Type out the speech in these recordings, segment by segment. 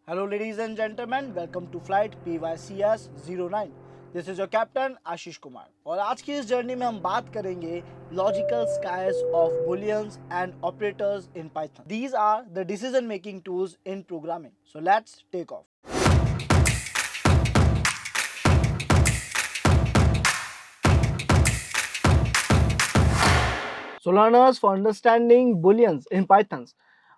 Hello, ladies and gentlemen. Welcome to flight PYCS09. This is your captain Ashish Kumar और आज की इस जर्नी में हम बात करेंगे logical skies of booleans and operators in Python. These are the decision making tools in programming. So let's take off. So learners, for understanding booleans in Python,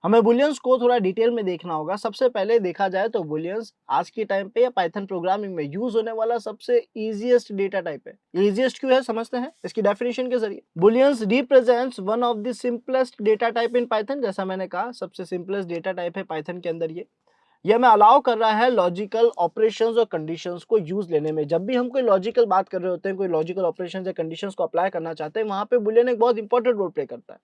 हमें bullions को थोड़ा डिटेल में देखना होगा. सबसे पहले देखा जाए तो बुलियंस आज के टाइम पे या पाइथन प्रोग्रामिंग में यूज होने वाला सबसे इजीएस्ट डेटा टाइप है. इजीएस्ट क्यों है समझते हैं इसकी डेफिनेशन के जरिए. Bullions represents one of the simplest data type in Python. जैसा मैंने कहा सबसे सिंपलेस्ट डेटा टाइप है पाइथन के अंदर. ये हमें अलाउ कर रहा है लॉजिकल ऑपरेशंस और कंडीशंस को यूज लेने में. जब भी हम कोई लॉजिकल बात कर रहे होते हैं, कोई लॉजिकल ऑपरेशंस या कंडीशंस को अप्लाई करना चाहते हैं, वहां पे बुलियन एक बहुत इंपॉर्टेंट रोल प्ले करता है.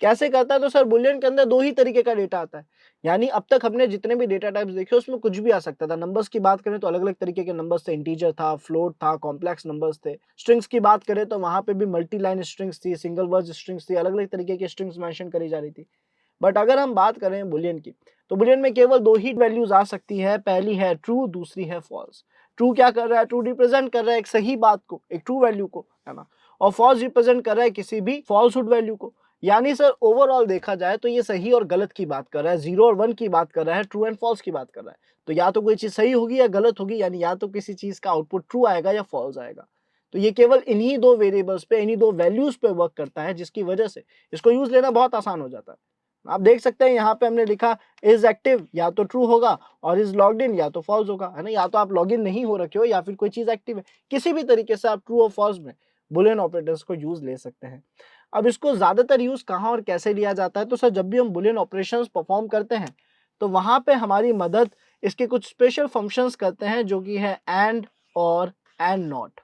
कैसे करता है? तो सर बुलियन के अंदर दो ही तरीके का डेटा आता है. यानी अब तक हमने जितने भी डेटा टाइप्स देखे उसमें कुछ भी आ सकता था. नंबर्स की बात करें तो अलग अलग तरीके के नंबर्स थे. इंटीजर था, फ्लोट था, कॉम्प्लेक्स नंबर्स थे. स्ट्रिंग्स की बात करें तो वहां पे भी मल्टी लाइन स्ट्रिंग्स थी, सिंगल वर्ड स्ट्रिंग्स थी, अलग अलग तरीके की स्ट्रिंग्स मेंशन करी जा रही थी. बट अगर हम बात करें बुलियन की तो बुलियन में केवल दो ही वैल्यूज आ सकती है. पहली है ट्रू, दूसरी है फॉल्स. ट्रू क्या कर रहा है? ट्रू रिप्रेजेंट कर रहा है एक सही बात को, एक ट्रू वैल्यू को, है ना. और फॉल्स रिप्रेजेंट कर रहा है किसी भी फॉल्सहुड वैल्यू को. यानी सर ओवरऑल देखा जाए तो ये सही और गलत की बात कर रहा है, 0 और 1 की बात कर रहा है, ट्रू एंड फॉल्स की बात कर रहा है. तो या तो कोई चीज सही होगी या गलत होगी. यानी या तो किसी चीज का आउटपुट ट्रू आएगा या फॉल्स आएगा. तो ये केवल इन्हीं दो वेरिएबल्स पे, इन्हीं दो वैल्यूज पे वर्क करता है, जिसकी वजह से इसको यूज लेना बहुत आसान हो जाता है. आप देख सकते हैं यहाँ पे हमने लिखा इज एक्टिव, या तो ट्रू होगा, और इज लॉग्ड इन या तो फॉल्स होगा, है ना. या तो आप लॉग इन नहीं हो रखे हो या फिर कोई चीज एक्टिव है. किसी भी तरीके से आप ट्रू और फॉल्स में बुलियन ऑपरेटर्स को यूज ले सकते हैं. अब इसको ज्यादातर यूज कहाँ और कैसे लिया जाता है? तो सर जब भी हम बुलियन ऑपरेशंस परफॉर्म करते हैं तो वहां पे हमारी मदद इसके कुछ स्पेशल फंक्शंस करते हैं, जो कि है एंड और एंड नॉट.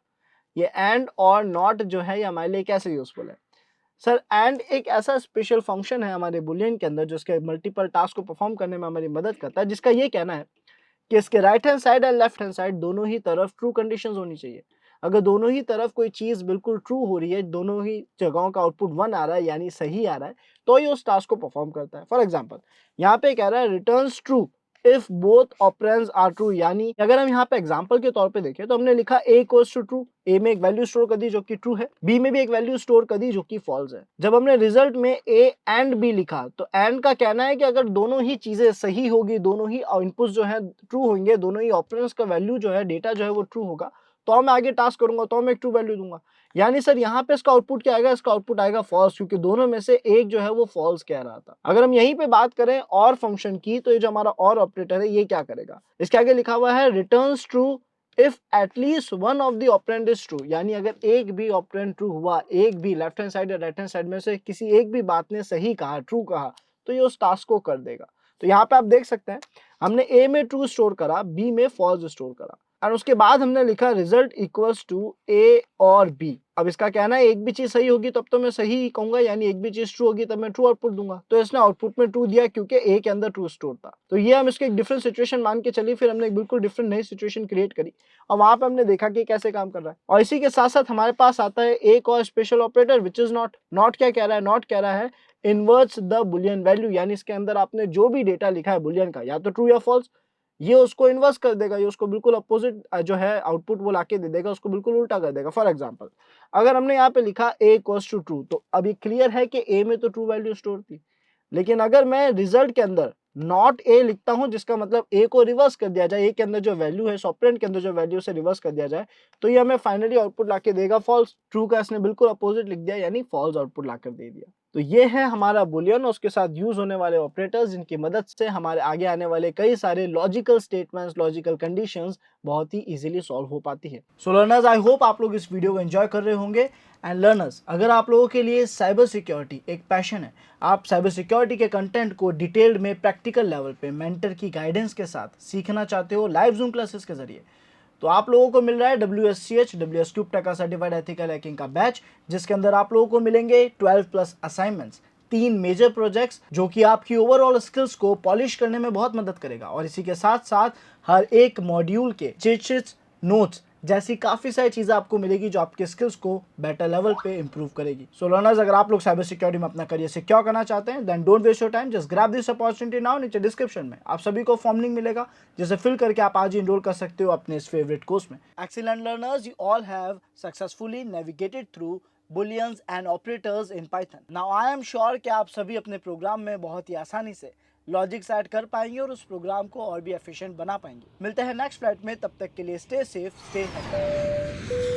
ये एंड और नॉट जो है ये हमारे लिए कैसे यूजफुल है? सर एंड एक ऐसा स्पेशल फंक्शन है हमारे बुलियन के अंदर जो इसके मल्टीपल टास्क को परफॉर्म करने में हमारी मदद करता है, जिसका ये कहना है कि इसके राइट हैंड साइड और लेफ्ट हैंड साइड दोनों ही तरफ ट्रू कंडीशंस होनी चाहिए. अगर दोनों ही तरफ कोई चीज बिल्कुल ट्रू हो रही है, दोनों ही जगहों का आउटपुट 1 आ रहा है यानी सही आ रहा है, तो ये उस टास्क को परफॉर्म करता है. फॉर एग्जांपल यहाँ पे कह रहा है returns true if both operands are true. यानी अगर हम यहाँ पे एग्जांपल के तौर पे देखें तो हमने लिखा a इक्वल्स टू ट्रू. ए में एक वैल्यू स्टोर कर दी जो कि ट्रू है, बी में भी एक वैल्यू स्टोर कर दी जो कि फॉल्स है. जब हमने रिजल्ट में a एंड b लिखा तो एंड का कहना है कि अगर दोनों ही चीजें सही होगी, दोनों ही इनपुट्स जो है ट्रू होंगे, दोनों ही ऑपरेंड्स का वैल्यू जो है, डेटा जो है वो ट्रू होगा, तो मैं आगे टास्क करूंगा, तो मैं एक ट्रू वैल्यू दूंगा. यानी सर यहाँ पे इसका आउटपुट क्या आएगा? इसका आउटपुट आएगा फॉल्स, क्योंकि दोनों में से एक जो है वो फॉल्स कह रहा था. अगर हम यहीं पे बात करें और फंक्शन की, तो ये जो हमारा और ऑपरेटर है ये क्या करेगा? इसके आगे लिखा हुआ है returns true if at least one of the operand is true. यानी अगर एक भी ऑपरेंड ट्रू हुआ, एक भी लेफ्ट हैंड साइड या राइट हैंड साइड में से किसी एक भी बात ने सही कहा, ट्रू कहा, तो ये उस टास्क को कर देगा. तो यहाँ पे आप देख सकते हैं हमने ए में ट्रू स्टोर करा, बी में फॉल्स स्टोर करा, और उसके बाद हमने लिखा रिजल्ट इक्वल्स टू ए और बी. अब इसका कहना है एक भी चीज सही होगी तब तो मैं सही ही कहूंगा, यानी एक भी चीज ट्रू होगी तब मैं ट्रू आउटपुट दूंगा. तो इसने आउटपुट में ट्रू दिया क्योंकि ए के अंदर ट्रू स्टोर था. तो ये हम इसके एक डिफरेंट सिचुएशन मान के चलिए, फिर हमने एक बिल्कुल डिफरेंट नई सिचुएशन क्रिएट करी और वहां पे हमने देखा कि कैसे काम कर रहा है. और इसी के साथ साथ हमारे पास आता है एक और special operator which is not. Not क्या कह रहा है? नॉट कह रहा है इनवर्ट्स द बुलियन वैल्यू. यानी इसके अंदर आपने जो भी डेटा लिखा है बुलियन का, या तो ट्रू या फॉल्स, ये उसको इन्वर्स कर देगा. ये उसको बिल्कुल अपोजिट जो है आउटपुट वो लाके दे देगा, उसको बिल्कुल उल्टा कर देगा. फॉर एग्जांपल अगर हमने यहाँ पे लिखा a इक्वल्स टू ट्रू, तो अब ये क्लियर है कि a में तो ट्रू वैल्यू स्टोर थी. लेकिन अगर मैं रिजल्ट के अंदर नॉट a लिखता हूं, जिसका मतलब a को रिवर्स कर दिया जाए, a के अंदर जो वैल्यू है, ऑपरेंड के अंदर जो वैल्यू से रिवर्स कर दिया जाए, तो ये हमें फाइनली आउटपुट लाके देगा फॉल्स. ट्रू का इसने बिल्कुल अपोजिट लिख दिया, यानी फॉल्स आउटपुट लाकर दे दिया. तो ये है हमारा बुलियन और उसके साथ यूज होने वाले ऑपरेटर्स, जिनकी मदद से हमारे आगे आने वाले कई सारे लॉजिकल स्टेटमेंट्स, लॉजिकल कंडीशंस बहुत ही इजीली सॉल्व हो पाती है. सो लर्नर्स, आई होप आप लोग इस वीडियो को एंजॉय कर रहे होंगे. एंड लर्नर्स, अगर आप लोगों के लिए साइबर सिक्योरिटी एक पैशन है, आप साइबर सिक्योरिटी के कंटेंट को डिटेल्ड में प्रैक्टिकल लेवल पे मेंटर की गाइडेंस के साथ सीखना चाहते हो लाइव जूम क्लासेस के जरिए, तो आप लोगों को मिल रहा है WSCH WSCUBTA का सर्टिफाइड एथिकल हैकिंग का बैच, जिसके अंदर आप लोगों को मिलेंगे 12+ असाइनमेंट्स, 3 मेजर प्रोजेक्ट्स, जो कि आपकी ओवरऑल स्किल्स को पॉलिश करने में बहुत मदद करेगा. और इसी के साथ साथ हर एक मॉड्यूल के चिट शीट्स, नोट्स जैसी काफ़ी सारी चीज़ें आपको मिलेगी जो आपके स्किल्स को बेटर लेवल पे इंप्रूव करेगी। सो लर्नर्स, अगर आप लोग साइबर सिक्योरिटी में अपना करियर सिक्योर करना चाहते हैं, then don't waste your time, just grab this opportunity now. नीचे डिस्क्रिप्शन में आप सभी को फॉर्म लिंक मिलेगा, जिसे फिल करके आप आज ही इनरोल कर सकते हो अपने इस फेवरेट कोर्स में। Excellent learners, you all have successfully navigated through bullions and operators in Python. Now I am sure कि आप सभी अपने प्रोग्राम में बहुत ही आसानी से लॉजिक्स ऐड कर पाएंगे और उस प्रोग्राम को और भी एफिशिएंट बना पाएंगे। मिलते हैं नेक्स्ट फ्लाइट में, तब तक के लिए स्टे सेफ, स्टे हेल्दी।